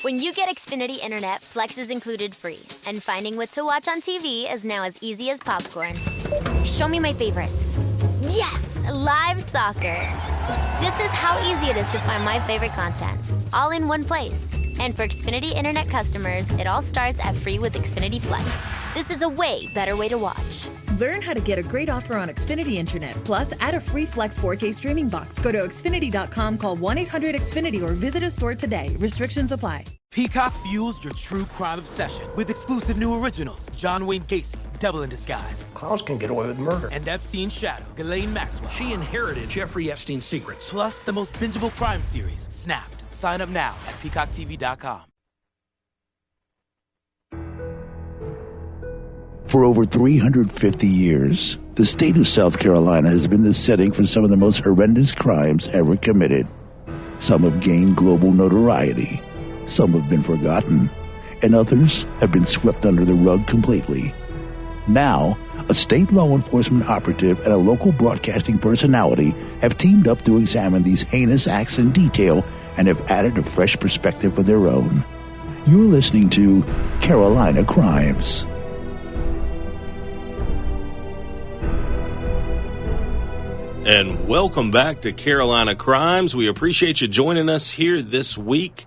When you get Xfinity Internet, Flex is included free. And finding what to watch on TV is now as easy as popcorn. Show me my favorites. Yes, live soccer. This is how easy it is to find my favorite content, all in one place. And for Xfinity Internet customers, it all starts at free with Xfinity Flex. This is a way better way to watch. Learn how to get a great offer on Xfinity Internet. Plus, add a free Flex 4K streaming box. Go to Xfinity.com, call 1-800-XFINITY, or visit a store today. Restrictions apply. Peacock fuels your true crime obsession with exclusive new originals. John Wayne Gacy, Devil in Disguise. Clowns can get away with murder. And Epstein's shadow, Ghislaine Maxwell. She inherited Jeffrey Epstein's secrets. Plus the most bingeable crime series, Snapped. Sign up now at PeacockTV.com. For over 350 years, the state of South Carolina has been the setting for some of the most horrendous crimes ever committed. Some have gained global notoriety, some have been forgotten, and others have been swept under the rug completely. Now, a state law enforcement operative and a local broadcasting personality have teamed up to examine these heinous acts in detail and have added a fresh perspective of their own. You're listening to Carolina Crimes. And welcome back to Carolina Crimes. We appreciate you joining us here this week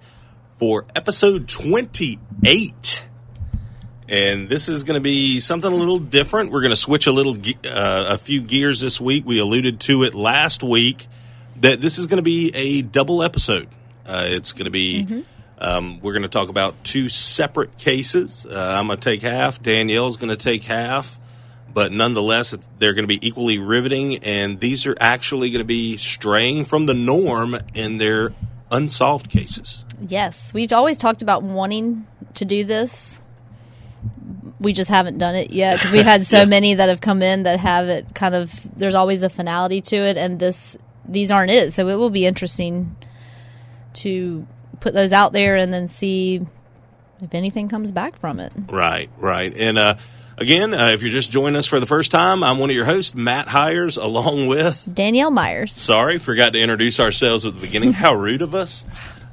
for episode 28. And this is going to be something a little different. We're going to switch a few gears this week. We alluded to it last week that this is going to be a double episode. It's going to be, we're going to talk about two separate cases. I'm going to take half. Danielle's going to take half. But nonetheless, they're going to be equally riveting, and these are actually going to be straying from the norm in their unsolved cases. Yes, we've always talked about wanting to do this. We just haven't done it yet because we've had so many that have come in that have it kind of, there's always a finality to it, and these aren't it. So it will be interesting to put those out there and then see if anything comes back from it. Right. And, again, if you're just joining us for the first time, I'm one of your hosts, Matt Hires, along with Danielle Myers. Sorry, forgot to introduce ourselves at the beginning. How rude of us.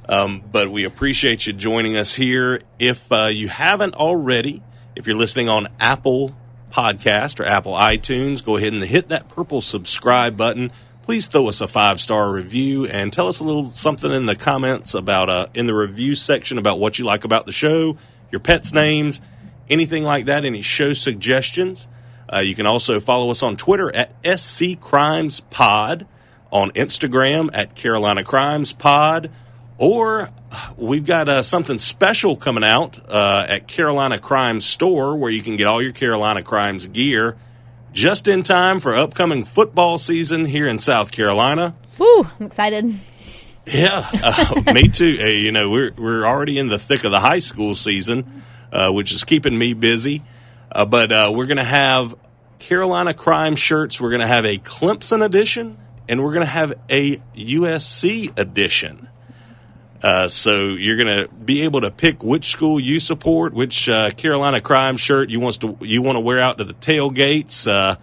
But we appreciate you joining us here. If you haven't already, if you're listening on Apple Podcast or Apple iTunes, go ahead and hit that purple subscribe button. Please throw us a 5-star review and tell us a little something in the comments about in the review section about what you like about the show, your pets' names, anything like that, any show suggestions. You can also follow us on Twitter at SCCrimesPod, on Instagram at Carolina Crimes Pod, or we've got something special coming out at Carolina Crimes Store where you can get all your Carolina Crimes gear just in time for upcoming football season here in South Carolina. Woo, I'm excited. Yeah, me too. We're already in the thick of the high school season, which is keeping me busy. But we're going to have Carolina Crime shirts. We're going to have a Clemson edition, and we're going to have a USC edition. So you're going to be able to pick which school you support, which Carolina Crime shirt you want to wear out to the tailgates. They're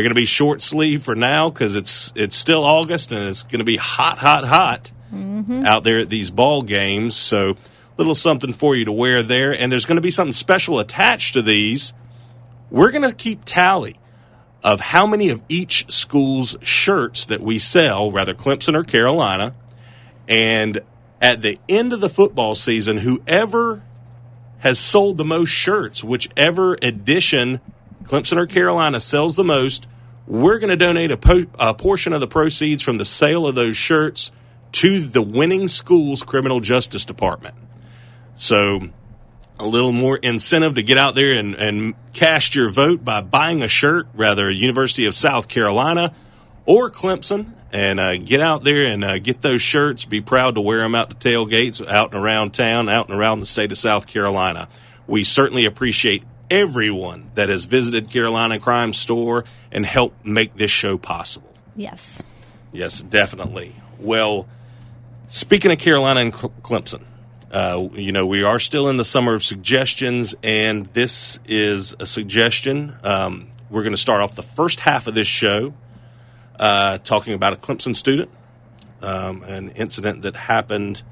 going to be short sleeve for now because it's still August, and it's going to be hot out there at these ball games. So little something for you to wear there, and there's going to be something special attached to these. We're going to keep tally of how many of each school's shirts that we sell, rather Clemson or Carolina, and at the end of the football season, whoever has sold the most shirts, whichever edition Clemson or Carolina sells the most, we're going to donate a portion of the proceeds from the sale of those shirts to the winning school's criminal justice department. So a little more incentive to get out there and cast your vote by buying a shirt, rather University of South Carolina or Clemson, and get out there and get those shirts. Be proud to wear them out to tailgates, out and around town, out and around the state of South Carolina. We certainly appreciate everyone that has visited Carolina Crime Store and helped make this show possible. Yes. Yes, definitely. Well, speaking of Carolina and Clemson, we are still in the summer of suggestions, and this is a suggestion. We're going to start off the first half of this show talking about a Clemson student, an incident that happened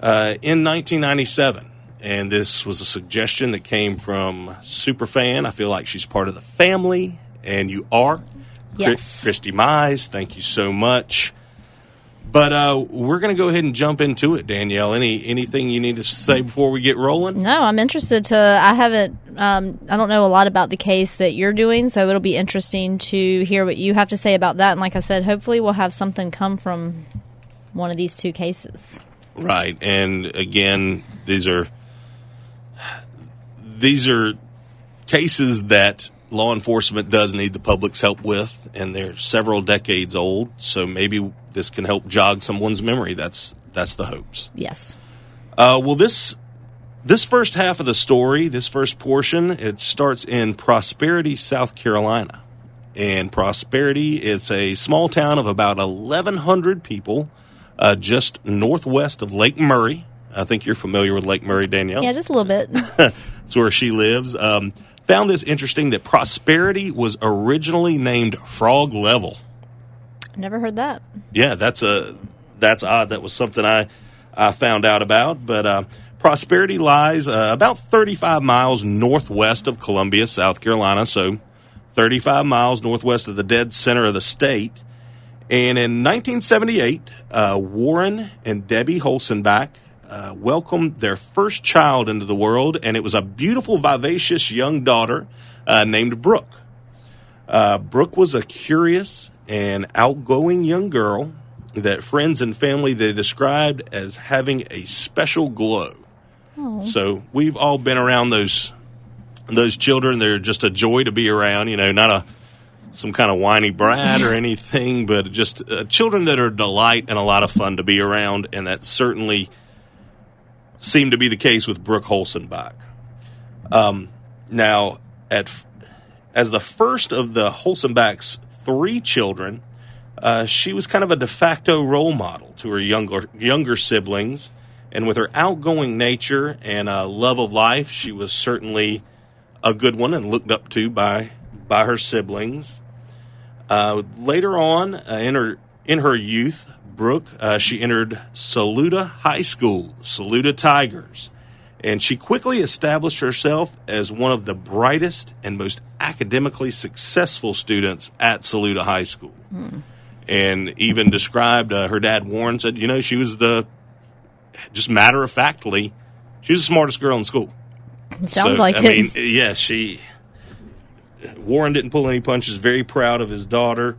in 1997. And this was a suggestion that came from Superfan. I feel like she's part of the family, and you are. Yes. Christy Mize, thank you so much. But we're going to go ahead and jump into it, Danielle. Anything you need to say before we get rolling? No, I'm interested to. I haven't. I don't know a lot about the case that you're doing, so it'll be interesting to hear what you have to say about that. And like I said, hopefully we'll have something come from one of these two cases. Right, and again, these are cases that law enforcement does need the public's help with, and they're several decades old, so maybe this can help jog someone's memory. That's the hopes. Yes. Well, this first half of the story, this first portion, it starts in Prosperity, South Carolina. And Prosperity is a small town of about 1,100 people, just northwest of Lake Murray. I think you're familiar with Lake Murray, Danielle. Yeah, just a little bit. That's where she lives. Found this interesting that Prosperity was originally named Frog Level. Never heard that. Yeah, that's odd. That was something I found out about. But Prosperity lies about 35 miles northwest of Columbia, South Carolina. So 35 miles northwest of the dead center of the state. And in 1978, Warren and Debbie Holzenbach welcomed their first child into the world, and it was a beautiful, vivacious young daughter named Brooke. Brooke was a curious and outgoing young girl that friends and family they described as having a special glow. Oh. So we've all been around those children. They're just a joy to be around, not some kind of whiny brat or anything, but just children that are a delight and a lot of fun to be around, and that certainly seemed to be the case with Brooke Holzenbach. Now, as the first of the Holzenbach's 3 children, she was kind of a de facto role model to her younger siblings, and with her outgoing nature and love of life, she was certainly a good one and looked up to by her siblings. Later on, in her youth, Brooke, she entered Saluda High School, Saluda Tigers, and she quickly established herself as one of the brightest and most academically successful students at Saluda High School. And even described, her dad Warren said, she was just matter-of-factly, she was the smartest girl in school. Sounds like it. Yeah, Warren didn't pull any punches, very proud of his daughter.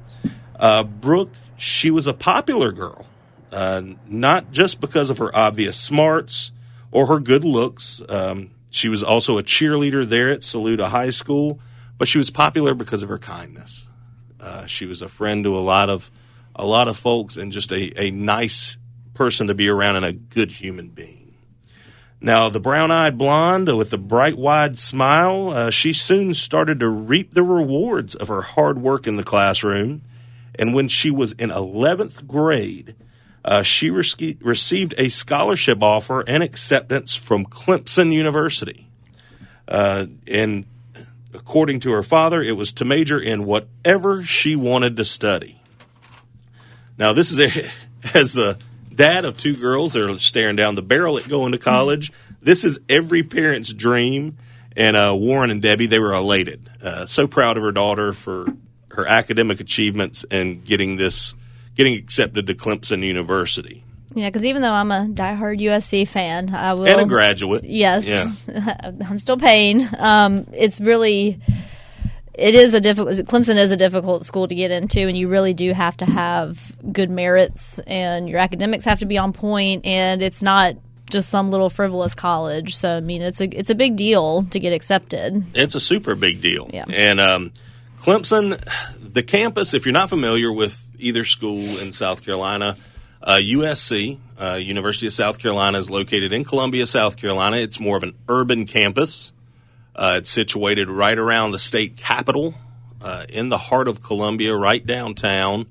Brooke, she was a popular girl, not just because of her obvious smarts or her good looks. She was also a cheerleader there at Saluda High School, but she was popular because of her kindness. She was a friend to a lot of folks and just a nice person to be around and a good human being. Now, the brown-eyed blonde with the bright, wide smile, she soon started to reap the rewards of her hard work in the classroom. And when she was in 11th grade, she received a scholarship offer and acceptance from Clemson University. And according to her father, it was to major in whatever she wanted to study. Now, this is as the dad of 2 girls that are staring down the barrel at going to college. This is every parent's dream. And Warren and Debbie, they were elated. So proud of her daughter for her academic achievements and getting accepted to Clemson University. Yeah, because even though I'm a diehard USC fan, I will. And a graduate. Yes. Yeah. I'm still paying. Clemson is a difficult school to get into, and you really do have to have good merits, and your academics have to be on point, and it's not just some little frivolous college. So, I mean, it's a big deal to get accepted. It's a super big deal. Yeah. And Clemson, the campus, if you're not familiar with either school in South Carolina, USC, University of South Carolina, is located in Columbia, South Carolina. It's more of an urban campus. It's situated right around the state capitol, in the heart of Columbia, right downtown.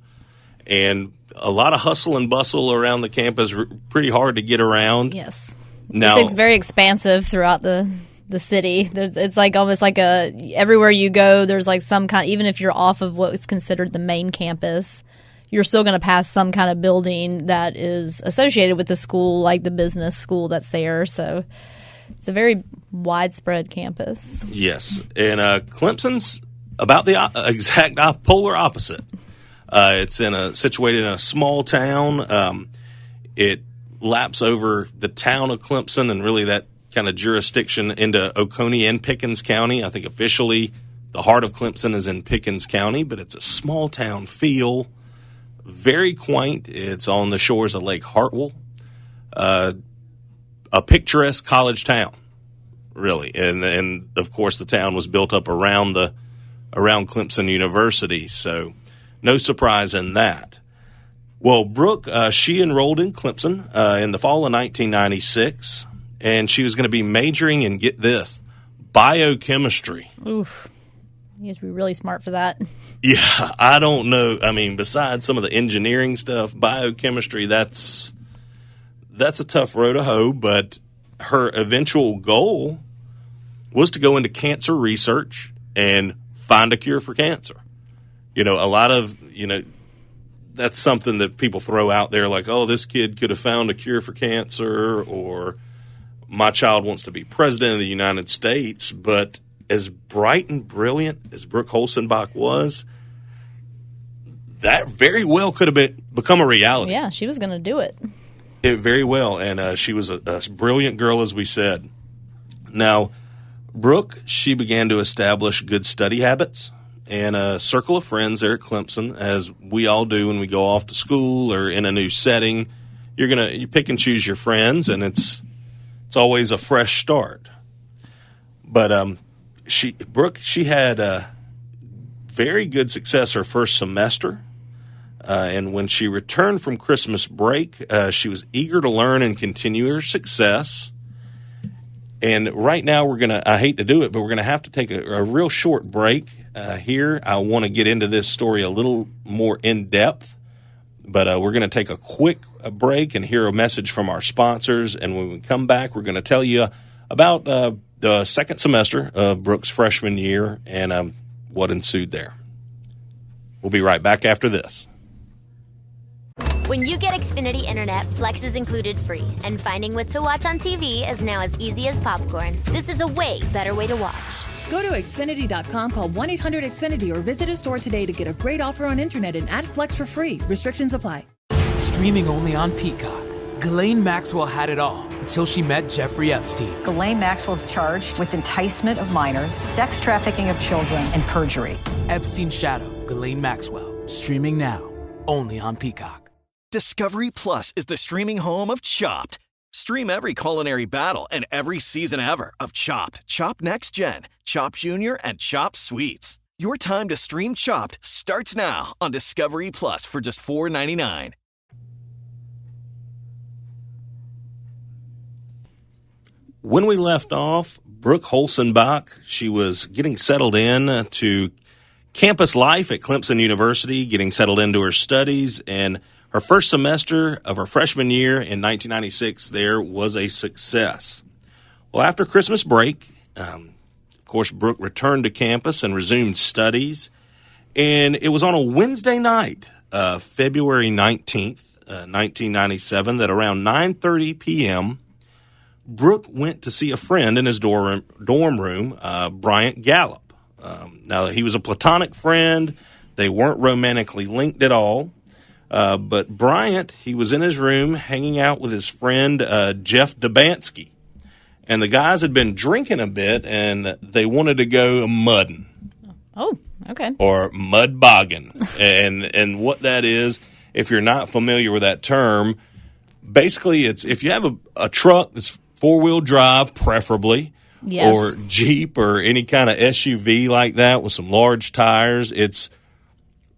And a lot of hustle and bustle around the campus, pretty hard to get around. Yes. Now, it's very expansive throughout the city. It's like almost like everywhere you go, there's like some kind, even if you're off of what's considered the main campus, you're still going to pass some kind of building that is associated with the school, like the business school that's there. So it's a very widespread campus. Yes, and Clemson's about the exact polar opposite. It's situated in a small town. It laps over the town of Clemson and really that kind of jurisdiction into Oconee and Pickens County. I think officially the heart of Clemson is in Pickens County, but it's a small town feel, very quaint. It's on the shores of Lake Hartwell, a picturesque college town, really. And of course the town was built up around Clemson University, so no surprise in that. Well, Brooke, she enrolled in Clemson in the fall of 1996, and she was going to be majoring in, get this, biochemistry. Oof. You have to be really smart for that. Yeah, I don't know. I mean, besides some of the engineering stuff, biochemistry, that's a tough row to hoe, but her eventual goal was to go into cancer research and find a cure for cancer. A lot of, that's something that people throw out there like, oh, this kid could have found a cure for cancer, or my child wants to be president of the United States. But as bright and brilliant as Brooke Holzenbach was, that very well could have become a reality. Yeah, she was going to do it. It very well, and she was a brilliant girl, as we said. Now, Brooke, she began to establish good study habits and a circle of friends there at Clemson, as we all do when we go off to school or in a new setting. You pick and choose your friends, and it's always a fresh start. But Brooke had very good success her first semester, and when she returned from Christmas break, she was eager to learn and continue her success. And right now I hate to do it, but we're going to have to take a real short break here. I want to get into this story a little more in depth, but we're going to take a quick break and hear a message from our sponsors. And when we come back, we're going to tell you about the second semester of Brooke's freshman year and what ensued there. We'll be right back after this. When you get Xfinity Internet, Flex is included free, and finding what to watch on TV is now as easy as popcorn. This is a way better way to watch. Go to Xfinity.com, call 1-800-XFINITY, or visit a store today to get a great offer on internet and add Flex for free. Restrictions apply. Streaming only on Peacock. Ghislaine Maxwell had it all until she met Jeffrey Epstein. Ghislaine Maxwell is charged with enticement of minors, sex trafficking of children, and perjury. Epstein's Shadow, Ghislaine Maxwell. Streaming now, only on Peacock. Discovery Plus is the streaming home of Chopped. Stream every culinary battle and every season ever of Chopped, Chopped Next Gen, Chopped Junior, and Chopped Sweets. Your time to stream Chopped starts now on Discovery Plus for just $4.99. When we left off, Brooke Holzenbach, she was getting settled in to campus life at Clemson University, getting settled into her studies, and her first semester of her freshman year in 1996 there was a success. Well, after Christmas break, of course, Brooke returned to campus and resumed studies. And it was on a Wednesday night, February 19th, 1997, that around 9:30 p.m., Brooke went to see a friend in his dorm room, Bryant Gallup. Now, he was a platonic friend. They weren't romantically linked at all. But Bryant, he was in his room hanging out with his friend Jeff Dubansky. And the guys had been drinking a bit, and they wanted to go mudding. Oh, okay. Or mud bogging. and what that is, if you're not familiar with that term, basically it's if you have a truck that's four-wheel drive, preferably, yes, or Jeep or any kind of SUV like that with some large tires, it's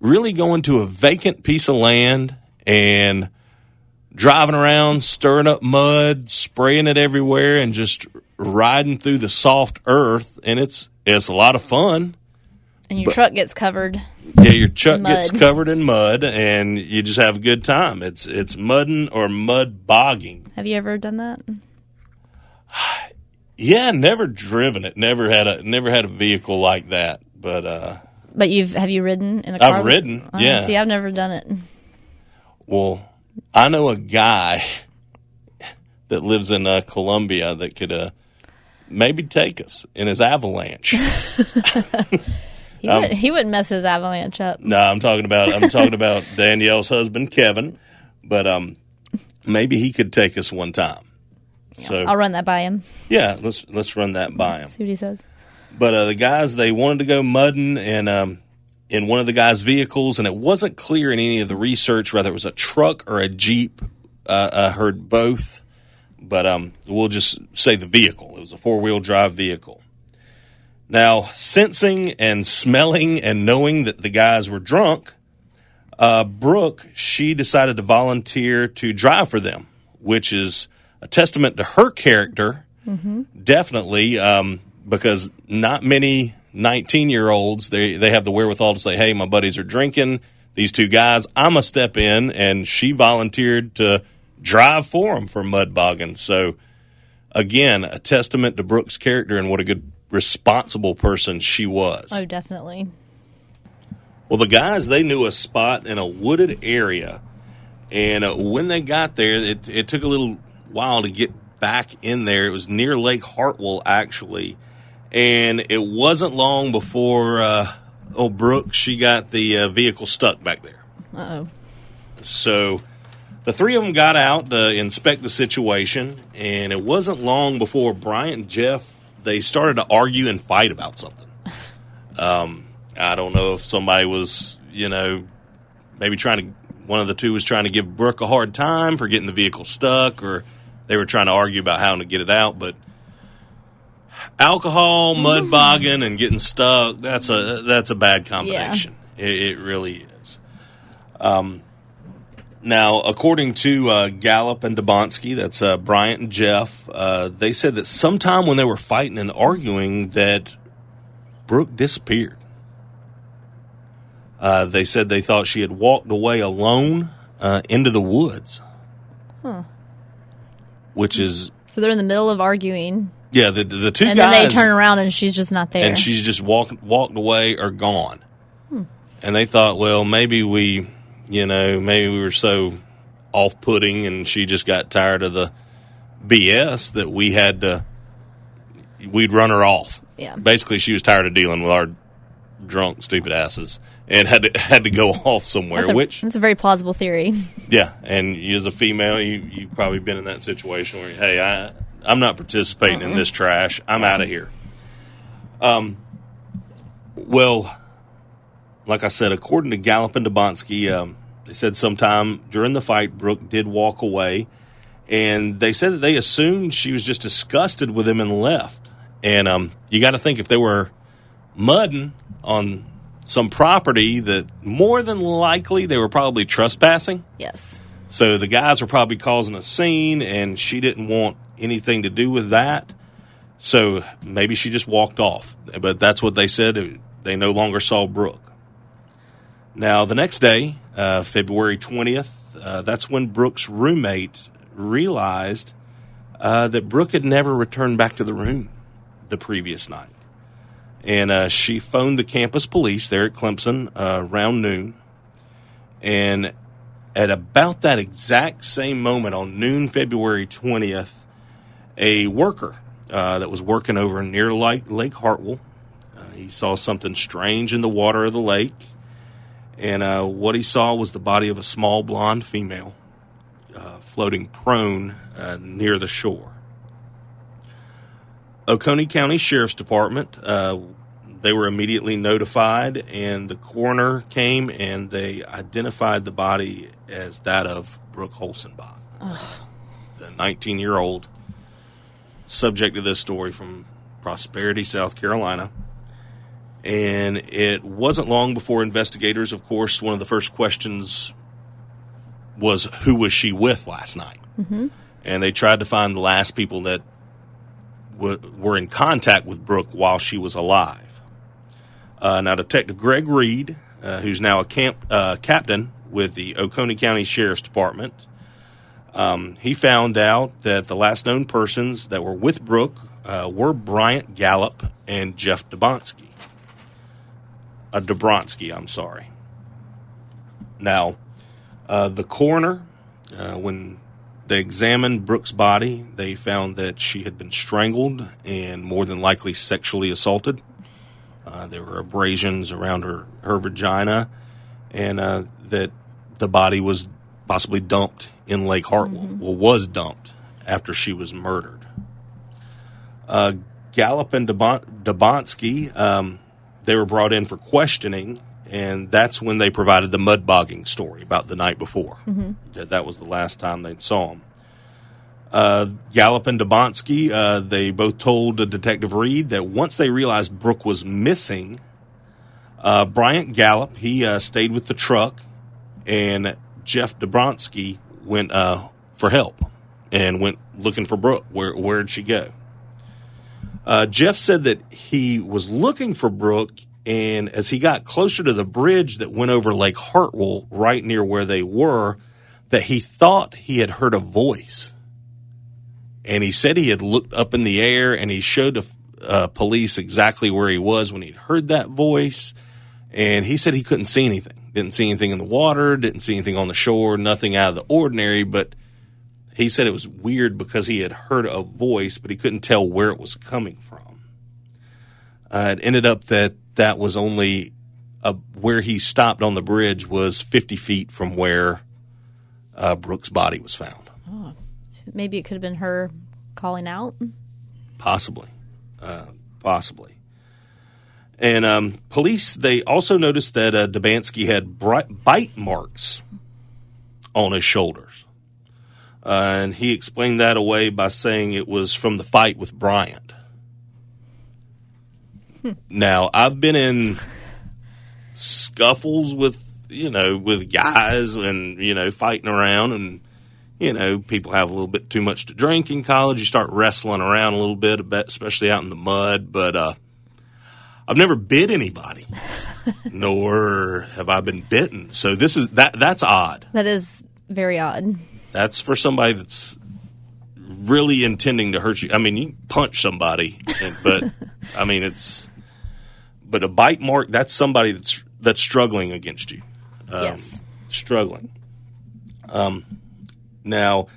really going to a vacant piece of land and driving around, stirring up mud, spraying it everywhere, and just riding through the soft earth. And it's a lot of fun. And your truck gets covered. Yeah, your truck gets covered in mud, and you just have a good time. It's mudding or mud bogging. Have you ever done that? Yeah, never driven it. Never had a vehicle like that. But have you ridden in a car? I've ridden. Yeah. See, I've never done it. Well, I know a guy that lives in Columbia that could maybe take us in his avalanche. He wouldn't mess his avalanche up. No, I'm talking about Danielle's husband, Kevin. But maybe he could take us one time. Yeah, So I'll run that by him. Yeah, let's run that by him. See what he says. But the guys, they wanted to go mudding in one of the guys' vehicles, and it wasn't clear in any of the research whether it was a truck or a Jeep. I heard both, but we'll just say the vehicle. It was a 4-wheel drive vehicle. Now, sensing and smelling and knowing that the guys were drunk, Brooke, she decided to volunteer to drive for them, which is a testament to her character, definitely, because not many 19-year-olds, they have the wherewithal to say, hey, my buddies are drinking, these two guys, I'm going to step in, and she volunteered to drive for them for mud bogging. So, again, a testament to Brooke's character and what a good, responsible person she was. Oh, definitely. Well, the guys, they knew a spot in a wooded area, and when they got there, it took a little while to get back in there. It was near Lake Hartwell, actually, and it wasn't long before Brooke, she got the vehicle stuck back there. Uh-oh. So the three of them got out to inspect the situation, and it wasn't long before Bryant and Jeff, they started to argue and fight about something. I don't know if somebody was, maybe one of the two was trying to give Brooke a hard time for getting the vehicle stuck, or they were trying to argue about how to get it out. But alcohol, mud bogging, and getting stuck, that's a bad combination. Yeah. It really is. Now, according to Gallup and Dubonsky, that's Bryant and Jeff, they said that sometime when they were fighting and arguing that Brooke disappeared. They said they thought she had walked away alone into the woods. Huh. Which is... So they're in the middle of arguing. Yeah, the two guys... And then they turn around and she's just not there. And she's just walked away or gone. And they thought, well, maybe we were so off-putting and she just got tired of the BS that we'd run her off. Yeah. Basically, she was tired of dealing with our drunk, stupid asses and had to go off somewhere. That's a very plausible theory. Yeah, and you as a female, you've probably been in that situation where, hey, I'm not participating in this trash. I'm out of here. Well, like I said, according to Gallup and Dubonsky, they said sometime during the fight, Brooke did walk away, and they said that they assumed she was just disgusted with him and left. And you got to think, if they were mudding on some property, that more than likely they were probably trespassing. Yes. So the guys were probably causing a scene, and she didn't want anything to do with that. So maybe she just walked off. But that's what they said. They no longer saw Brooke. Now, the next day, February 20th, that's when Brooke's roommate realized that Brooke had never returned back to the room the previous night. And she phoned the campus police there at Clemson around noon. And at about that exact same moment on noon, February 20th, a worker that was working over near Lake Hartwell, he saw something strange in the water of the lake. And what he saw was the body of a small blonde female floating prone near the shore. Oconee County Sheriff's Department, they were immediately notified, and the coroner came and they identified the body as that of Brooke Holzenbach, the 19-year-old subject of this story from Prosperity, South Carolina. And it wasn't long before investigators, of course, one of the first questions was, who was she with last night? Mm-hmm. And they tried to find the last people that were in contact with Brooke while she was alive. Now, Detective Greg Reed, who's now a captain with the Oconee County Sheriff's Department, he found out that the last known persons that were with Brooke were Bryant Gallup and Jeff Dubonsky. I'm sorry. Now, The coroner, when they examined Brooke's body, they found that she had been strangled and more than likely sexually assaulted. There were abrasions around her vagina, and that the body was possibly dumped in Lake Hartwell. Well, was dumped after she was murdered. Gallup and Dabonsky, they were brought in for questioning, and that's when they provided the mud bogging story about the night before. That was the last time they saw him. Gallup and Dabonsky, they both told Detective Reed that once they realized Brooke was missing, Bryant Gallup, he stayed with the truck, and Jeff Dabonsky went for help and went looking for Brooke. Where did she go? Jeff said that he was looking for Brooke, and as he got closer to the bridge that went over Lake Hartwell, right near where they were, that he thought he had heard a voice. And he said he had looked up in the air, and he showed the police exactly where he was when he'd heard that voice. And he said he couldn't see anything. Didn't see anything in the water, didn't see anything on the shore, nothing out of the ordinary. But he said it was weird because he had heard a voice, but he couldn't tell where it was coming from. It ended up that was only where he stopped on the bridge was 50 feet from where Brooke's body was found. Oh, maybe it could have been her calling out? Possibly. And police, they also noticed that Dabansky had bite marks on his shoulders. And he explained that away by saying it was from the fight with Bryant. Now, I've been in scuffles with guys and, fighting around, and, people have a little bit too much to drink in college. You start wrestling around a little bit, especially out in the mud. But I've never bit anybody, nor have I been bitten. So that's odd. That is very odd. That's for somebody that's really intending to hurt you. I mean, you punch somebody, but I mean, but a bite mark, that's somebody that's struggling against you. Yes. Struggling. Now,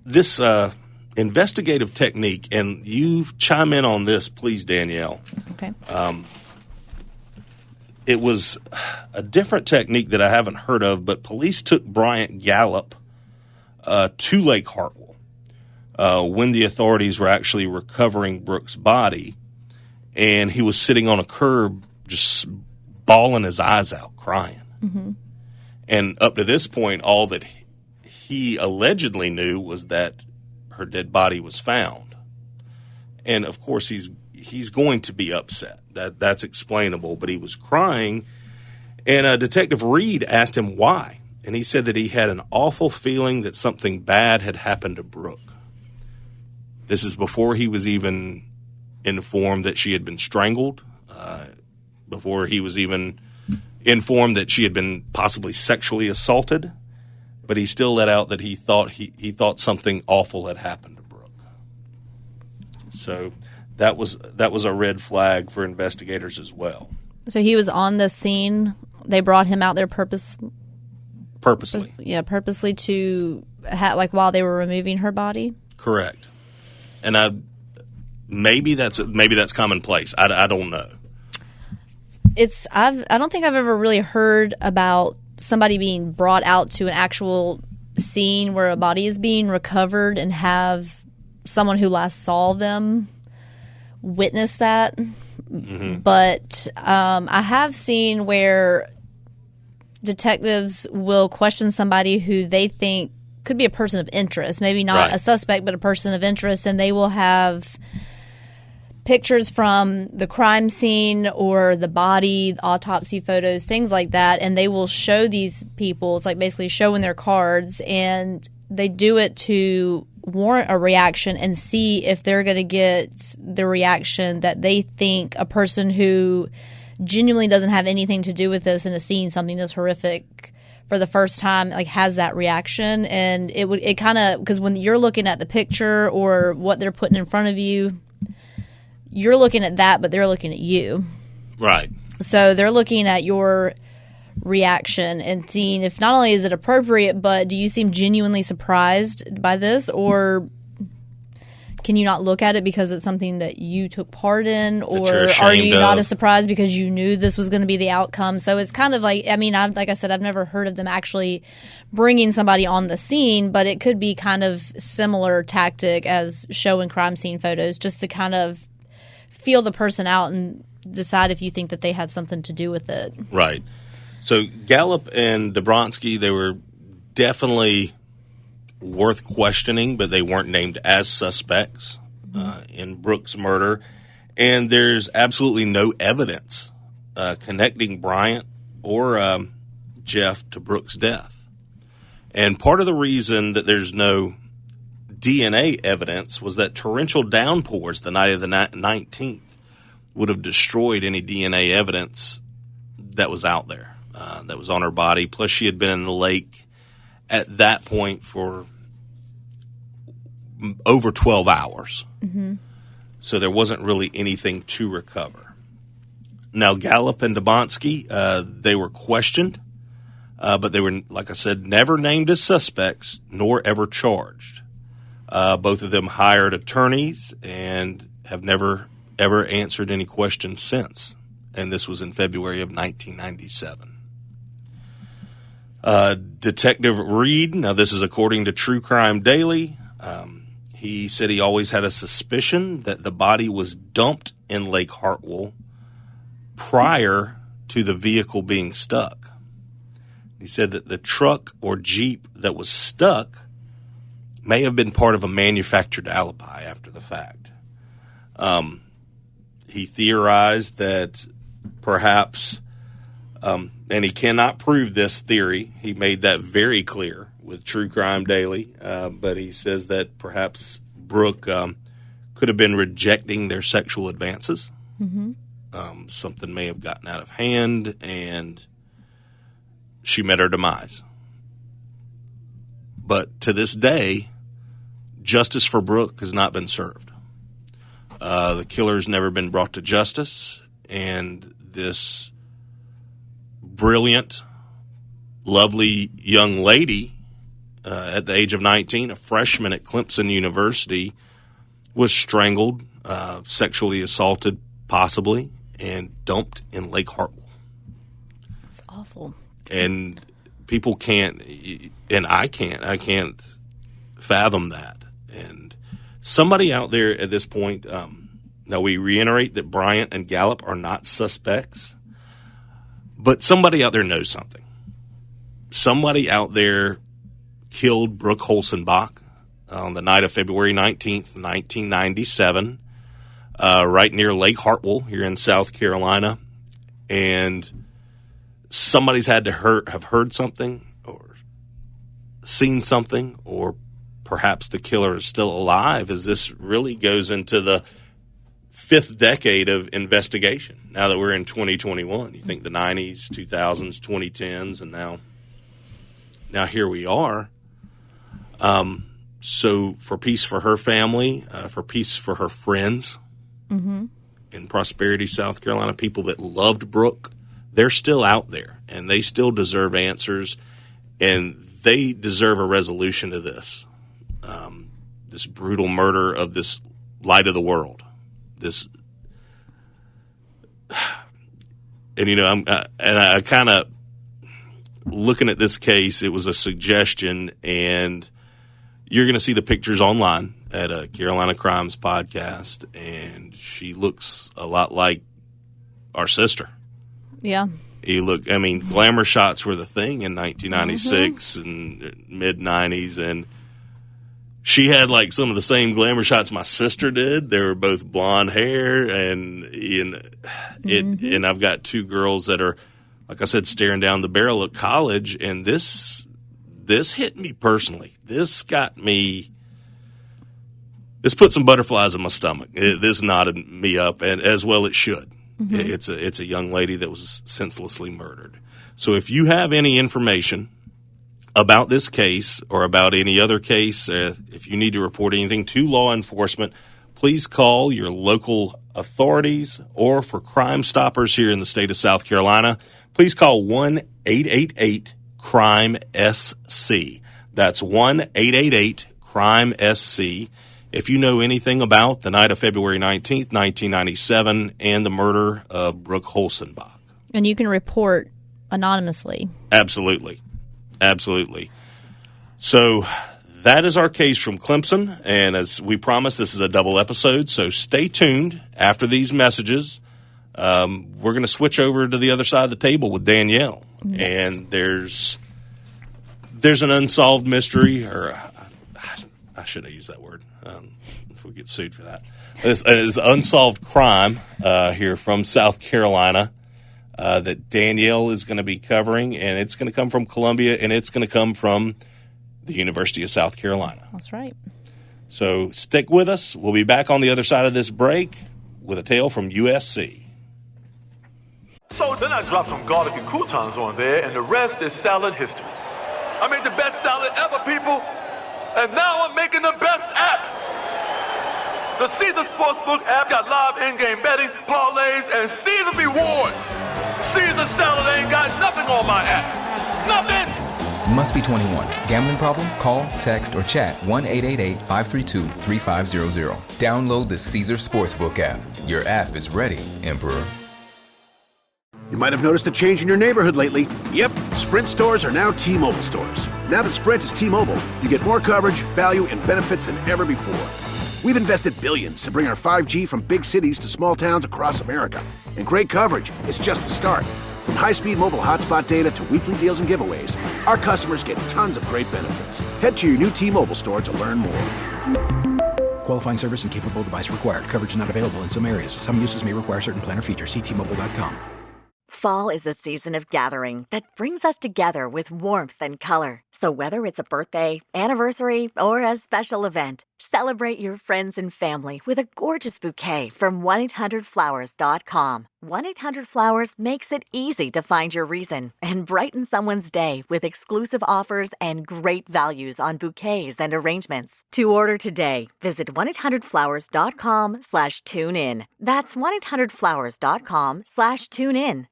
this investigative technique, and you chime in on this, please, Danielle. Okay. It was a different technique that I haven't heard of, but police took Bryant Gallup to Lake Hartwell when the authorities were actually recovering Brooke's body, and he was sitting on a curb just bawling his eyes out, crying. Mm-hmm. And up to this point, all that he allegedly knew was that her dead body was found. And, of course, he's going to be upset. That's explainable, but he was crying. And Detective Reed asked him why. And he said that he had an awful feeling that something bad had happened to Brooke. This is before he was even informed that she had been strangled, before he was even informed that she had been possibly sexually assaulted. But he still let out that he thought something awful had happened to Brooke. So that was a red flag for investigators as well. So he was on the scene. They brought him out there purposely. Yeah, purposely to while they were removing her body. Correct. And maybe that's commonplace. I don't know. I don't think I've ever really heard about somebody being brought out to an actual scene where a body is being recovered and have someone who last saw them witness that. Mm-hmm. But I have seen where detectives will question somebody who they think could be a person of interest, maybe not a suspect, but a person of interest, and they will have pictures from the crime scene or the body, autopsy photos, things like that, and they will show these people. It's like basically showing their cards, and they do it to warrant a reaction and see if they're going to get the reaction that they think a person who genuinely doesn't have anything to do with this in a scene, something that's horrific, for the first time, has that reaction. And it kind of, because when you're looking at the picture or what they're putting in front of you, you're looking at that, but they're looking at you. Right. So they're looking at your reaction and seeing if not only is it appropriate, but do you seem genuinely surprised by this, or can you not look at it because it's something that you took part in, or are you not as surprised because you knew this was going to be the outcome? So it's kind of like, I mean, like I said, I've never heard of them actually bringing somebody on the scene, but it could be kind of similar tactic as showing crime scene photos, just to kind of feel the person out and decide if you think that they had something to do with it. Right. So Gallup and Dobronsky, they were definitely worth questioning, but they weren't named as suspects in Brooke's murder. And there's absolutely no evidence connecting Bryant or Jeff to Brooke's death. And part of the reason that there's no DNA evidence was that torrential downpours the night of the 19th would have destroyed any DNA evidence that was out there, that was on her body. Plus, she had been in the lake at that point for over 12 hours. Mm-hmm. So there wasn't really anything to recover. Now, Gallup and Dobronsky, they were questioned, but they were, like I said, never named as suspects nor ever charged. Both of them hired attorneys and have never, ever answered any questions since. And this was in February of 1997. Detective Reed, now this is according to True Crime Daily, he said he always had a suspicion that the body was dumped in Lake Hartwell prior to the vehicle being stuck. He said that the truck or Jeep that was stuck may have been part of a manufactured alibi after the fact. He theorized that perhaps, and he cannot prove this theory, he made that very clear with True Crime Daily, but he says that perhaps Brooke could have been rejecting their sexual advances. Mm-hmm. Something may have gotten out of hand, and she met her demise. But to this day, justice for Brooke has not been served. The killer's never been brought to justice, and this brilliant, lovely young lady at the age of 19, a freshman at Clemson University, was strangled, sexually assaulted possibly, and dumped in Lake Hartwell. It's awful. And people can't, and I can't fathom that. And somebody out there at this point, now we reiterate that Bryant and Gallup are not suspects, but somebody out there knows something. Somebody out there killed Brooke Holzenbach on the night of February 19th, 1997, right near Lake Hartwell here in South Carolina. And somebody's had to have heard something or seen something, or perhaps the killer is still alive, as this really goes into the fifth decade of investigation. Now that we're in 2021, you think the 90s, 2000s, 2010s, and now here we are. So for peace for her family, for peace for her friends in Prosperity, South Carolina, people that loved Brooke, they're still out there, and they still deserve answers, and they deserve a resolution to this. This brutal murder of this light of the world. And I kind of looking at this case, it was a suggestion, and you're going to see the pictures online at a Carolina Crimes podcast, and she looks a lot like our sister. Yeah. Glamour shots were the thing in 1996 and mid-90s, and she had like some of the same glamour shots my sister did. They were both blonde hair, and I've got two girls that are, like I said, staring down the barrel of college, and this hit me personally. This put some butterflies in my stomach. This knotted me up, and as well it should. Mm-hmm. It's a young lady that was senselessly murdered. So if you have any information about this case or about any other case, if you need to report anything to law enforcement, please call your local authorities, or for Crime Stoppers here in the state of South Carolina, please call 1-888-CRIME-SC. That's 1-888-CRIME-SC. If you know anything about the night of February 19th, 1997, and the murder of Brooke Holzenbach. And you can report anonymously. Absolutely. Absolutely. So that is our case from Clemson, and as we promised, this is a double episode, so stay tuned after these messages. We're going to switch over to the other side of the table with Danielle, and there's an unsolved mystery, or I shouldn't have used that word if we get sued for that. It's an unsolved crime here from South Carolina that Danielle is going to be covering, and it's going to come from Columbia, and it's going to come from the University of South Carolina. That's right. So stick with us. We'll be back on the other side of this break with a tale from USC. So then I dropped some garlic and croutons on there, and the rest is salad history. I made the best salad ever, people, and now I'm making the best app. The Caesar Sportsbook app got live in-game betting, parlays, and Caesar rewards. Caesar salad ain't got nothing on my app. Nothing! Must be 21. Gambling problem? Call, text, or chat 1-888-532-3500. Download the Caesar Sportsbook app. Your app is ready, Emperor. You might have noticed a change in your neighborhood lately. Yep, Sprint stores are now T-Mobile stores. Now that Sprint is T-Mobile, you get more coverage, value, and benefits than ever before. We've invested billions to bring our 5G from big cities to small towns across America. And great coverage is just the start. From high-speed mobile hotspot data to weekly deals and giveaways, our customers get tons of great benefits. Head to your new T-Mobile store to learn more. Qualifying service and capable device required. Coverage not available in some areas. Some uses may require certain plan or features. See T-Mobile.com. Fall is a season of gathering that brings us together with warmth and color. So whether it's a birthday, anniversary, or a special event, celebrate your friends and family with a gorgeous bouquet from 1-800-Flowers.com. 1-800-Flowers makes it easy to find your reason and brighten someone's day with exclusive offers and great values on bouquets and arrangements. To order today, visit 1-800-Flowers.com/tune-in. That's 1-800-Flowers.com/tune-in.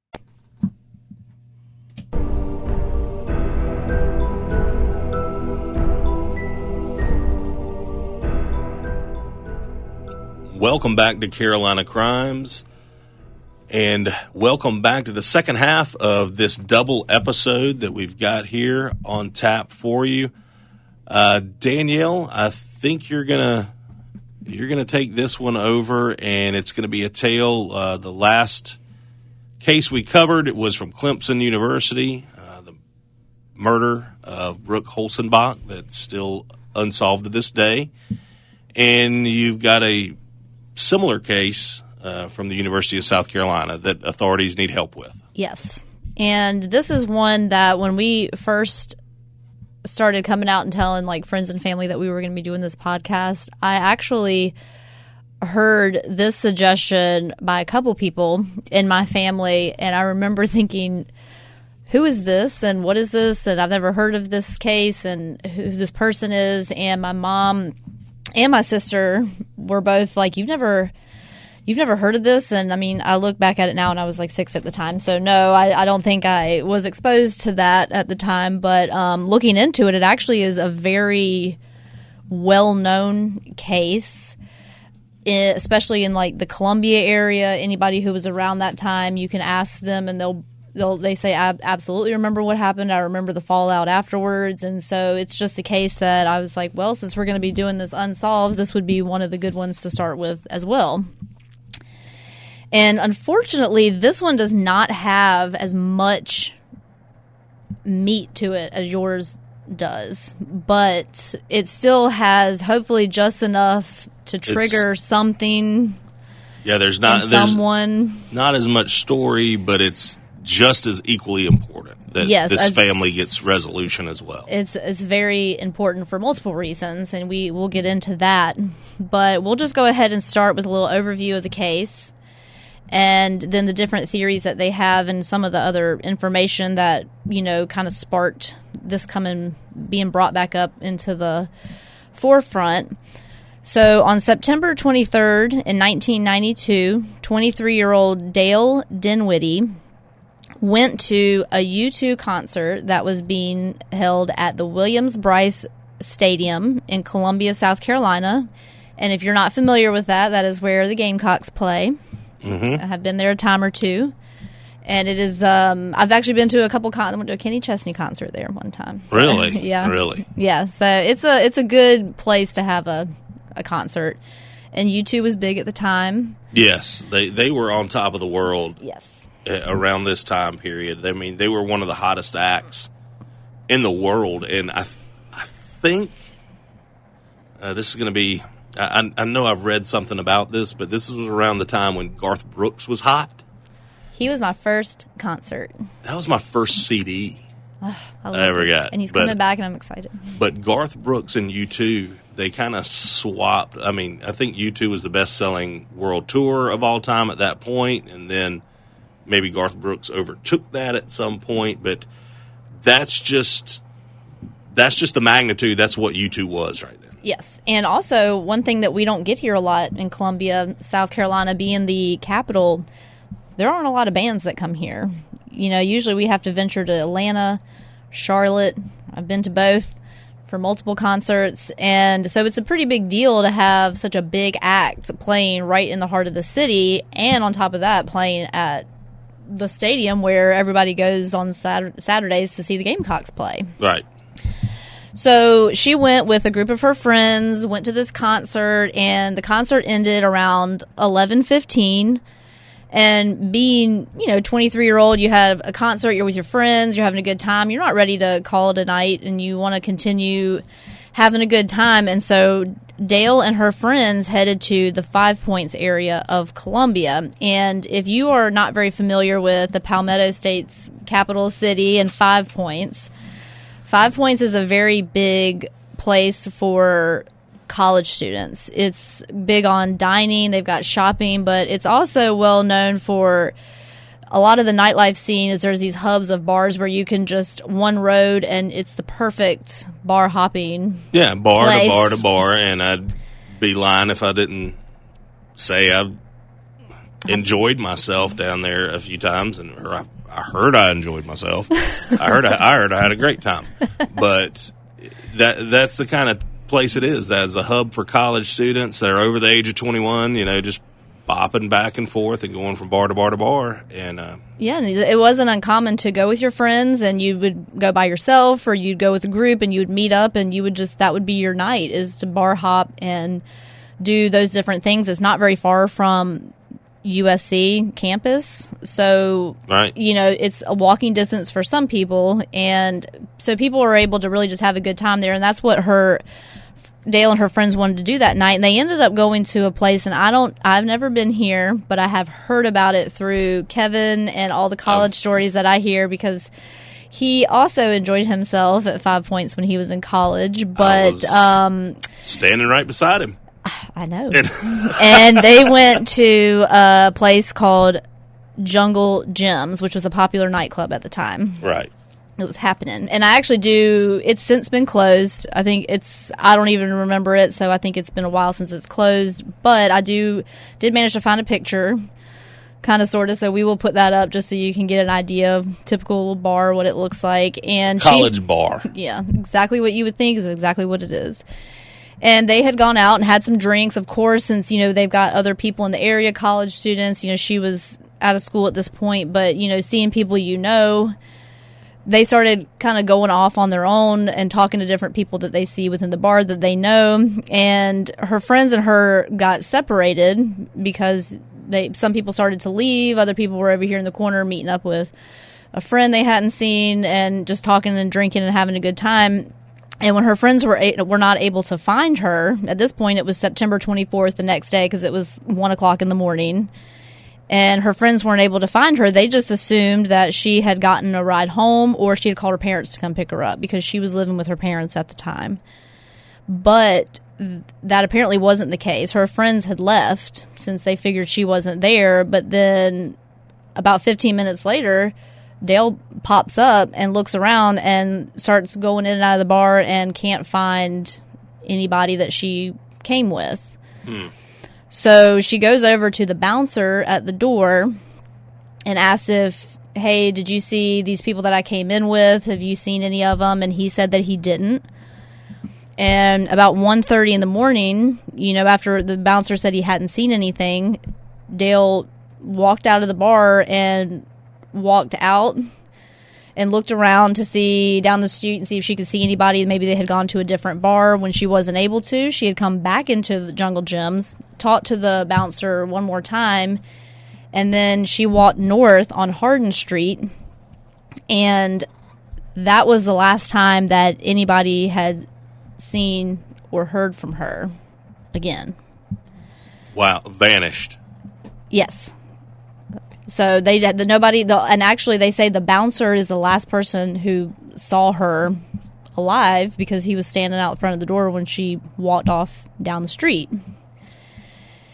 Welcome back to Carolina Crimes, and welcome back to the second half of this double episode that we've got here on tap for you. Danielle, I think you're gonna take this one over, and it's gonna be a tale. The last case we covered, it was from Clemson University, the murder of Brooke Holzenbach that's still unsolved to this day, and you've got a similar case from the University of South Carolina that authorities need help with. Yes. And this is one that when we first started coming out and telling like friends and family that we were going to be doing this podcast, I actually heard this suggestion by a couple people in my family, and I remember thinking, who is this and what is this? And I've never heard of this case and who this person is. And my mom and my sister were both like, you've never heard of this? And I mean, I look back at it now and I was like 6 at the time. So no, I don't think I was exposed to that at the time. But looking into it, it actually is a very well-known case, especially in like the Columbia area. Anybody who was around that time, you can ask them and they say, I absolutely remember what happened. I remember the fallout afterwards. And so it's just a case that I was like, well, since we're going to be doing this unsolved, this would be one of the good ones to start with as well. And unfortunately, this one does not have as much meat to it as yours does. But it still has hopefully just enough to trigger something. Yeah, there's not as much story, but it's just as equally important that this family gets resolution as well. It's very important for multiple reasons, and we will get into that. But we'll just go ahead and start with a little overview of the case, and then the different theories that they have, and some of the other information that kind of sparked this being brought back up into the forefront. So on September 23rd in 1992, 23-year-old Dale Dinwiddie went to a U2 concert that was being held at the Williams-Brice Stadium in Columbia, South Carolina. And if you're not familiar with that, that is where the Gamecocks play. I have been there a time or two. And it is, I've actually been to a couple, I went to a Kenny Chesney concert there one time. So, Really? Yeah. Really? Yeah, so it's a good place to have a concert. And U2 was big at the time. Yes, they were on top of the world. Yes. Around this time period. I mean, they were one of the hottest acts in the world. And I think this is going to be, I know I've read something about this, but this was around the time when Garth Brooks was hot. He was my first concert. That was my first CD I ever got. And he's coming back, and I'm excited. But Garth Brooks and U2, they kind of swapped. I mean, I think U2 was the best-selling world tour of all time at that point, and then maybe Garth Brooks overtook that at some point. But that's just the magnitude. That's what U2 was right then. Yes. And also, one thing that we don't get here a lot in Columbia, South Carolina, being the capital, there aren't a lot of bands that come here. You know, usually we have to venture to Atlanta, Charlotte. I've been to both for multiple concerts. And so it's a pretty big deal to have such a big act playing right in the heart of the city. And on top of that, playing at the stadium where everybody goes on Saturdays to see the Gamecocks play. Right. So she went with a group of her friends, went to this concert, and the concert ended around 11:15. And being, 23-year-old, you have a concert, you're with your friends, you're having a good time. You're not ready to call it a night, and you want to continue having a good time. And so Dale and her friends headed to the 5 Points area of Columbia. And if you are not very familiar with the Palmetto State's capital city and 5 Points, 5 Points is a very big place for college students. It's big on dining. They've got shopping, but it's also well known for a lot of the nightlife scene. Is there's these hubs of bars where you can just one road, and it's the perfect bar hopping. Yeah, bar place. to bar to bar, and I'd be lying if I didn't say I've enjoyed myself down there a few times, and I heard I enjoyed myself. I heard I had a great time, but that's the kind of place it is. As a hub for college students that are over the age of 21, just bopping back and forth and going from bar to bar to bar. And yeah, and it wasn't uncommon to go with your friends, and you would go by yourself, or you'd go with a group, and you would meet up, and you would that would be your night, is to bar hop and do those different things. It's not very far from USC campus, so right. It's a walking distance for some people, and so people were able to really just have a good time there. And that's what Dale and her friends wanted to do that night, and they ended up going to a place, and I've never been here, but I have heard about it through Kevin and all the college stories that I hear, because he also enjoyed himself at 5 Points when he was in college. But standing right beside him. I know. And they went to a place called Jungle Gyms, which was a popular nightclub at the time. Right. It was happening. And I actually it's since been closed. I don't even remember it, so I think it's been a while since it's closed. But I did manage to find a picture, kind of, sort of, so we will put that up just so you can get an idea of typical bar, what it looks like. And college bar. Yeah, exactly what you would think is exactly what it is. And they had gone out and had some drinks, of course, since, they've got other people in the area, college students. She was out of school at this point, but, seeing people they started kind of going off on their own and talking to different people that they see within the bar that they know. And her friends and her got separated because some people started to leave. Other people were over here in the corner meeting up with a friend they hadn't seen and just talking and drinking and having a good time. And when her friends were not able to find her, at this point it was September 24th the next day, because it was 1 o'clock in the morning, and her friends weren't able to find her, they just assumed that she had gotten a ride home, or she had called her parents to come pick her up, because she was living with her parents at the time. But that apparently wasn't the case. Her friends had left since they figured she wasn't there, but then about 15 minutes later, Dale pops up and looks around and starts going in and out of the bar and can't find anybody that she came with. So she goes over to the bouncer at the door and asks if, hey, did you see these people that I came in with? Have you seen any of them? And he said that he didn't. And about 1:30 in the morning, after the bouncer said he hadn't seen anything, Dale walked out of the bar and walked out and looked around to see down the street and see if she could see anybody. Maybe they had gone to a different bar. When she wasn't able to, she had come back into the Jungle Gyms, talked to the bouncer one more time, and then she walked north on Hardin Street, and that was the last time that anybody had seen or heard from her again. Wow, vanished. Yes. So they had and actually they say the bouncer is the last person who saw her alive because he was standing out in front of the door when she walked off down the street.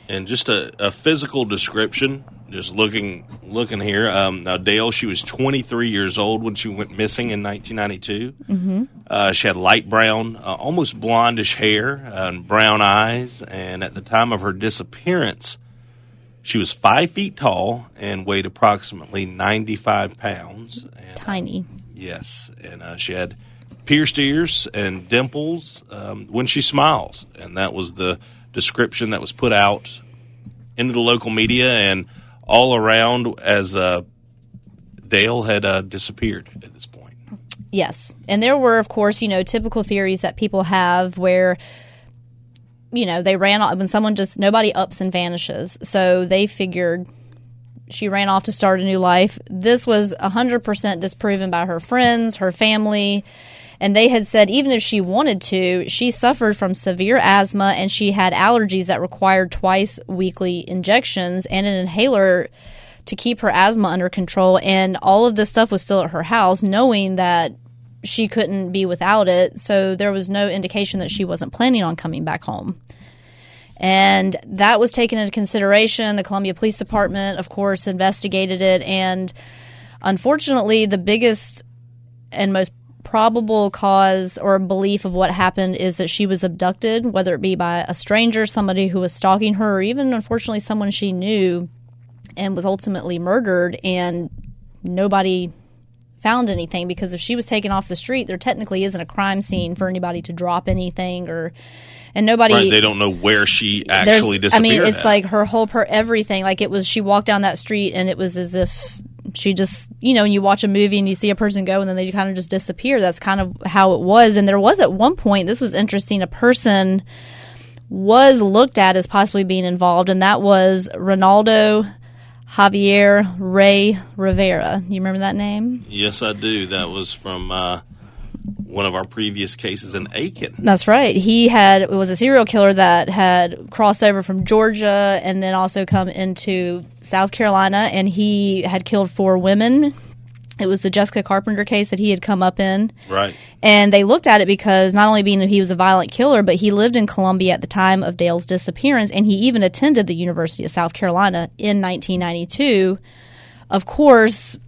And just a physical description, just looking here. Now, Dale, she was 23 years old when she went missing in 1992. Mm-hmm. She had light brown, almost blondish hair and brown eyes. And at the time of her disappearance, she was 5 feet tall and weighed approximately 95 pounds. And, tiny. Yes. And she had pierced ears and dimples when she smiles. And that was the description that was put out into the local media and all around as Dale had disappeared at this point. Yes. And there were, of course, typical theories that people have where, they ran off when someone nobody ups and vanishes. So they figured she ran off to start a new life. This was 100% disproven by her friends, her family. And they had said even if she wanted to, she suffered from severe asthma and she had allergies that required twice weekly injections and an inhaler to keep her asthma under control. And all of this stuff was still at her house, knowing that she couldn't be without it. So there was no indication that she wasn't planning on coming back home. And that was taken into consideration. The Columbia Police Department, of course, investigated it. And unfortunately, the biggest and most probable cause or belief of what happened is that she was abducted, whether it be by a stranger, somebody who was stalking her, or even, unfortunately, someone she knew, and was ultimately murdered, and nobody found anything, because if she was taken off the street, there technically isn't a crime scene for anybody to drop anything, and nobody... Right, they don't know where she actually disappeared it's like her everything. Like, it was, she walked down that street, and it was as if she just, when you watch a movie and you see a person go and then they kind of just disappear. That's kind of how it was. And there was at one point, this was interesting, a person was looked at as possibly being involved, and that was Ronaldo Javier Ray Rivera. You remember that name? Yes, I do. That was from one of our previous cases in Aiken. That's right. It was a serial killer that had crossed over from Georgia and then also come into South Carolina, and he had killed 4 women. It was the Jessica Carpenter case that he had come up in. Right. And they looked at it because not only being that he was a violent killer, but he lived in Columbia at the time of Dale's disappearance, and he even attended the University of South Carolina in 1992. Of course,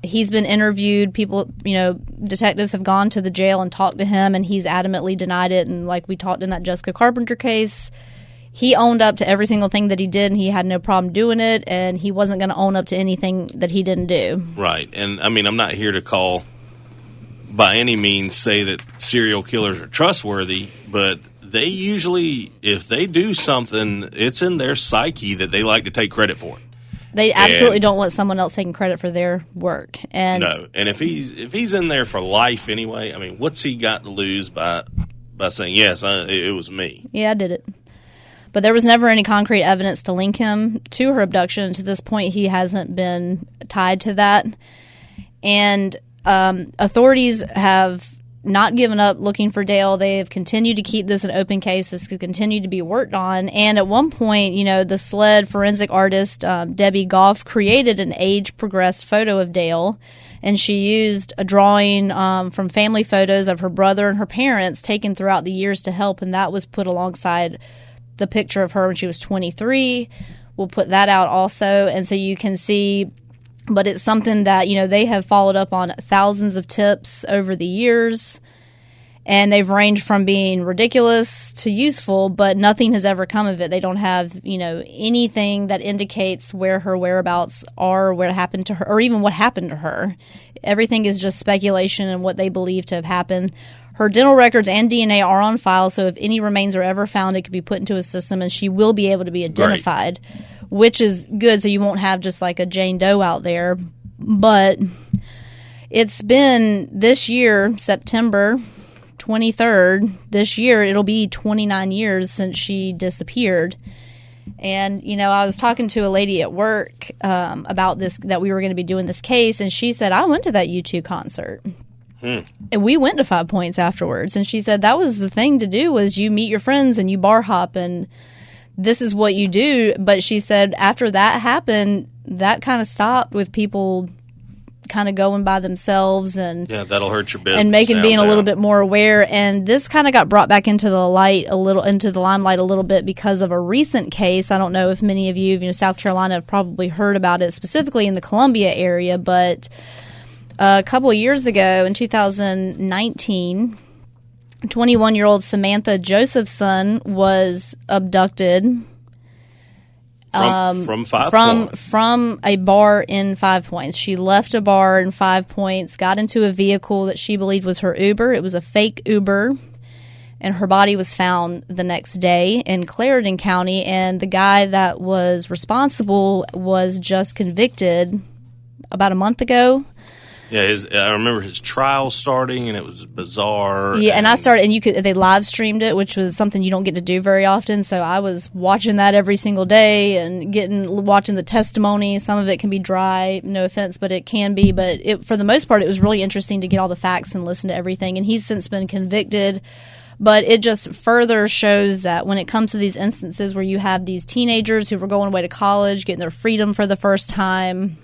he's been interviewed. People, detectives have gone to the jail and talked to him, and he's adamantly denied it. And like we talked in that Jessica Carpenter case, he owned up to every single thing that he did, and he had no problem doing it, and he wasn't going to own up to anything that he didn't do. Right. And, I'm not here to call, by any means, say that serial killers are trustworthy, but they usually, if they do something, it's in their psyche that they like to take credit for it. They absolutely don't want someone else taking credit for their work. And no. And if he's in there for life anyway, what's he got to lose by saying, yes, it was me? Yeah, I did it. But there was never any concrete evidence to link him to her abduction. To this point, he hasn't been tied to that. And authorities have not given up looking for Dale. They have continued to keep this an open case. This could continue to be worked on. And at one point, the SLED forensic artist, Debbie Goff, created an age-progressed photo of Dale. And she used a drawing from family photos of her brother and her parents taken throughout the years to help. And that was put alongside the picture of her when she was 23. We'll put that out also. And so you can see, but it's something that, they have followed up on thousands of tips over the years. And they've ranged from being ridiculous to useful, but nothing has ever come of it. They don't have, anything that indicates where her whereabouts are, where it happened to her, or even what happened to her. Everything is just speculation and what they believe to have happened. Her dental records and DNA are on file, so if any remains are ever found, it could be put into a system, and she will be able to be identified, which is good, so you won't have just like a Jane Doe out there. But it's been this year, September 23rd, this year, it'll be 29 years since she disappeared. And, I was talking to a lady at work about this, that we were going to be doing this case, and she said, I went to that U2 concert. And we went to 5 Points afterwards. And she said that was the thing to do, was you meet your friends and you bar hop, and this is what you do. But she said after that happened, that kind of stopped with people kind of going by themselves, and that'll hurt your business, and being a little bit more aware. And this kind of got brought back into the limelight a little bit because of a recent case. I don't know if many of you, South Carolina, have probably heard about it, specifically in the Columbia area, but a couple of years ago in 2019, 21-year-old Samantha Josephson was abducted from 5 Points. From a bar in 5 Points. She left a bar in 5 Points, got into a vehicle that she believed was her Uber. It was a fake Uber, and her body was found the next day in Clarendon County, and the guy that was responsible was just convicted about a month ago. Yeah, I remember his trial starting, and it was bizarre. Yeah, and they live streamed it, which was something you don't get to do very often. So I was watching that every single day and watching the testimony. Some of it can be dry, no offense, but it can be. But for the most part, it was really interesting to get all the facts and listen to everything. And he's since been convicted. But it just further shows that when it comes to these instances where you have these teenagers who were going away to college, getting their freedom for the first time,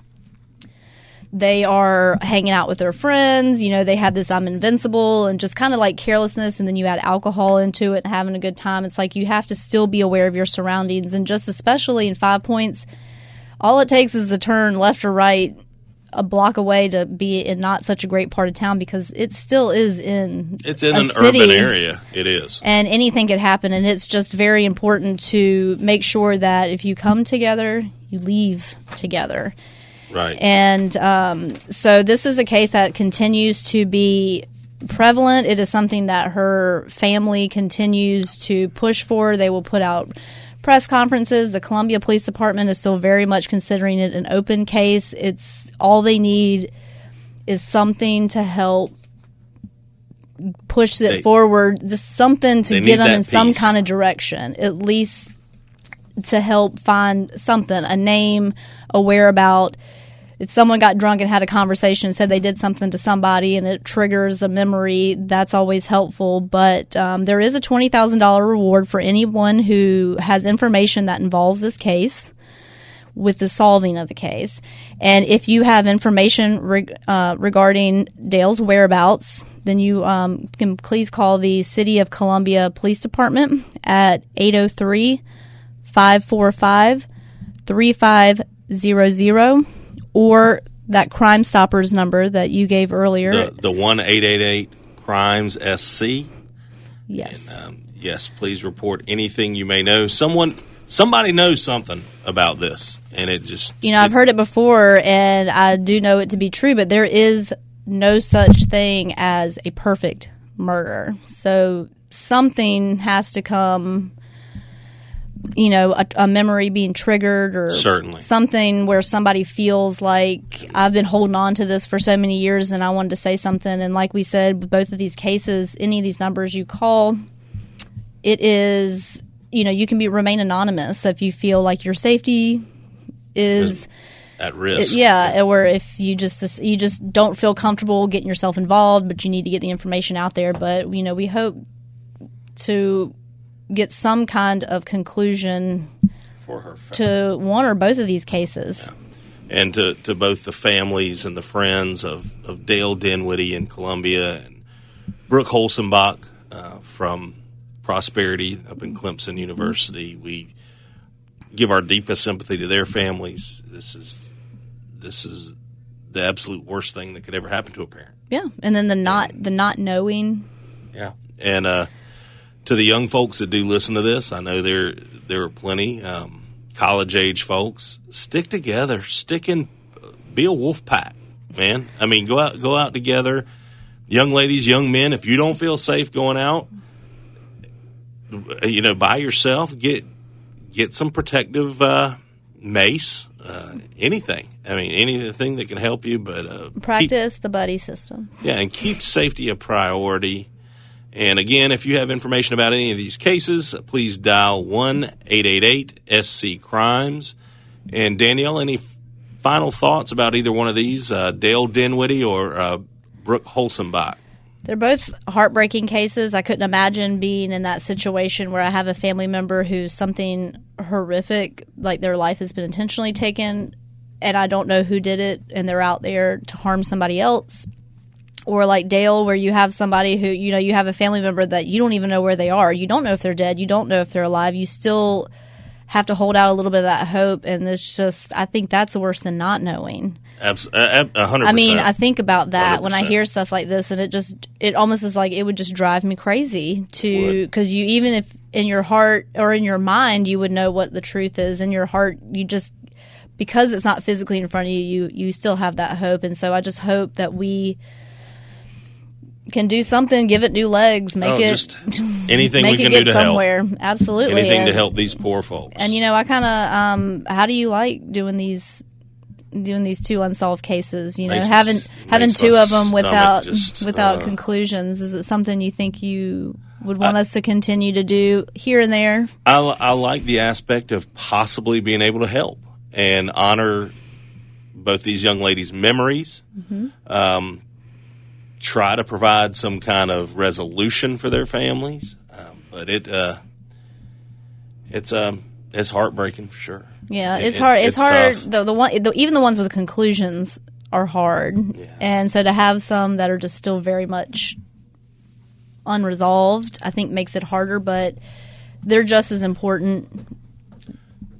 they are hanging out with their friends, they have this I'm invincible and just kind of like carelessness, and then you add alcohol into it and having a good time. It's like you have to still be aware of your surroundings, and just especially in 5 Points, all it takes is a turn left or right a block away to be in not such a great part of town, because it still is in It's in an city, urban area. It is. And anything could happen, and it's just very important to make sure that if you come together, you leave together. Right. And so this is a case that continues to be prevalent. It is something that her family continues to push for. They will put out press conferences. The Columbia Police Department is still very much considering it an open case. It's all they need is something to help push it forward, just something to get them in some kind of direction, at least to help find something, a name, a whereabout. If someone got drunk and had a conversation and said they did something to somebody and it triggers a memory, that's always helpful. But there is a $20,000 reward for anyone who has information that involves this case with the solving of the case. And if you have information regarding Dale's whereabouts, then you can please call the City of Columbia Police Department at 803-545-3500. Or that Crime Stoppers number that you gave earlier. The 1-888-CRIMES-SC. Yes. And, yes, please report anything you may know. Somebody knows something about this, and it just... I've heard it before, and I do know it to be true, but there is no such thing as a perfect murder. So something has to come... a memory being triggered, or certainly something where somebody feels like I've been holding on to this for so many years and I wanted to say something. And like we said, with both of these cases, any of these numbers you call, it is, you can remain anonymous. So if you feel like your safety is at risk, or if you just don't feel comfortable getting yourself involved, but you need to get the information out there. But we hope to get some kind of conclusion for her to one or both of these cases. Yeah. And to both the families and the friends of Dale Dinwiddie in Columbia and Brooke Holzenbach from Prosperity up in Clemson University. We give our deepest sympathy to their families. This is the absolute worst thing that could ever happen to a parent. Yeah, and then the not knowing Yeah. And to the young folks that do listen to this, I know there are plenty, college-age folks. Stick together. Be a wolf pack, man. I mean, go out together. Young ladies, young men, if you don't feel safe going out, by yourself, get some protective mace, anything. I mean, anything that can help you. But practice the buddy system. Yeah, and keep safety a priority. And again, if you have information about any of these cases, please dial 1-888-SC-CRIMES. And Danielle, any final thoughts about either one of these, Dale Dinwiddie or Brooke Holzenbach? They're both heartbreaking cases. I couldn't imagine being in that situation where I have a family member who's something horrific, like their life has been intentionally taken, and I don't know who did it, and they're out there to harm somebody else. Or like Dale, where you have somebody who, you have a family member that you don't even know where they are. You don't know if they're dead. You don't know if they're alive. You still have to hold out a little bit of that hope, and it's just, I think that's worse than not knowing. 100%. I mean, I think about that 100%. When I hear stuff like this, and it almost is like it would just drive me crazy because you, even if in your heart or in your mind you would know what the truth is, in your heart you just, because it's not physically in front of you still have that hope. And so I just hope that we can do something, give it new legs, make it anything make we can it get do to somewhere. help. Absolutely, anything to help these poor folks. And I kind of how do you like doing these two unsolved cases? Having two of them without conclusions. Is it something you think you would want us to continue to do here and there? I like the aspect of possibly being able to help and honor both these young ladies' memories. Mm-hmm. Try to provide some kind of resolution for their families, but it's heartbreaking for sure. Yeah, it's hard. It's hard. Tough. Even the ones with conclusions are hard, and so to have some that are just still very much unresolved, I think makes it harder. But they're just as important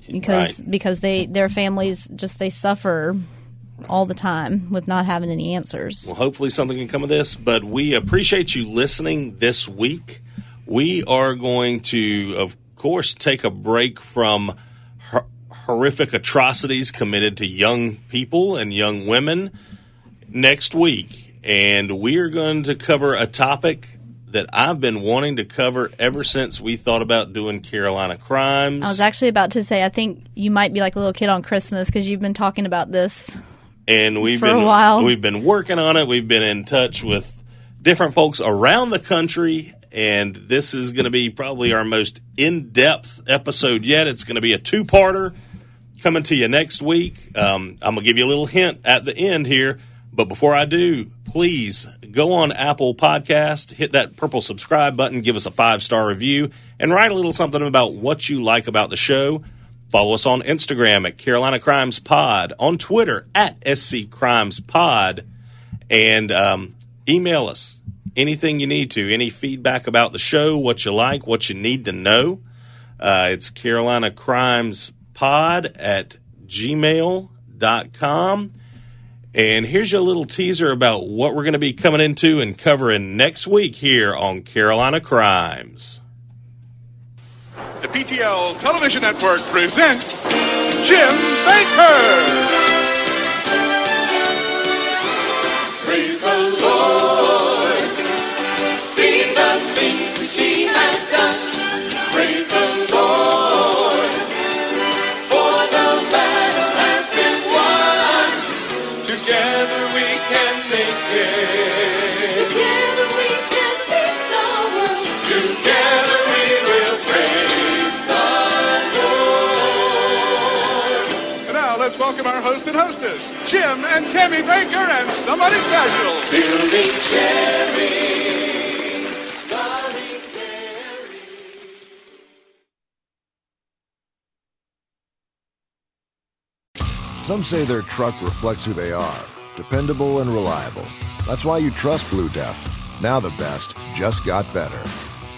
because their families they suffer all the time with not having any answers. Well, hopefully something can come of this, but we appreciate you listening this week. We are going to, of course, take a break from horrific atrocities committed to young people and young women next week, and we are going to cover a topic that I've been wanting to cover ever since we thought about doing Carolina Crimes. I was actually about to say, I think you might be like a little kid on Christmas because you've been talking about this. And we've been working on it. We've been in touch with different folks around the country, and this is going to be probably our most in-depth episode yet. It's going to be a two-parter coming to you next week. I'm going to give you a little hint at the end here, but before I do, please go on Apple Podcast, hit that purple subscribe button, give us a 5-star review, and write a little something about what you like about the show. Follow us on Instagram at Carolina Crimes Pod, on Twitter at SC Crimes Pod, and email us anything you need to, any feedback about the show, what you like, what you need to know. It's Carolina Crimes Pod at gmail.com. And here's your little teaser about what we're going to be coming into and covering next week here on Carolina Crimes. The PTL Television Network presents Jim Baker. Praise the Lord. See the things which He has done. Praise the Lord. For the battle has been won. Together we can make it. Together we can fix the world. Together we will praise. Let's welcome our host and hostess, Jim and Tammy Baker, and somebody special. Building Cherry. Darling Mary. Some say their truck reflects who they are. Dependable and reliable. That's why you trust Blue Def. Now the best just got better.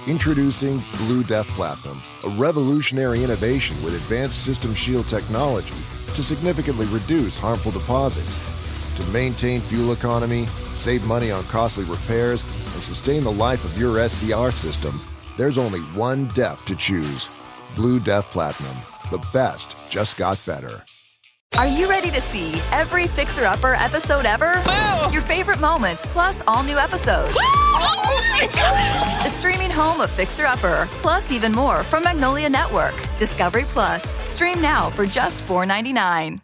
Introducing Blue Def Platinum, a revolutionary innovation with advanced System Shield technology to significantly reduce harmful deposits, to maintain fuel economy, save money on costly repairs, and and sustain the life of your SCR system, there's only one DEF to choose. Blue DEF Platinum. The best just got better. Are you ready to see every Fixer Upper episode ever? Woo! Your favorite moments, plus all new episodes. The streaming home of Fixer Upper, plus even more from Magnolia Network. Discovery Plus. Stream now for just $4.99.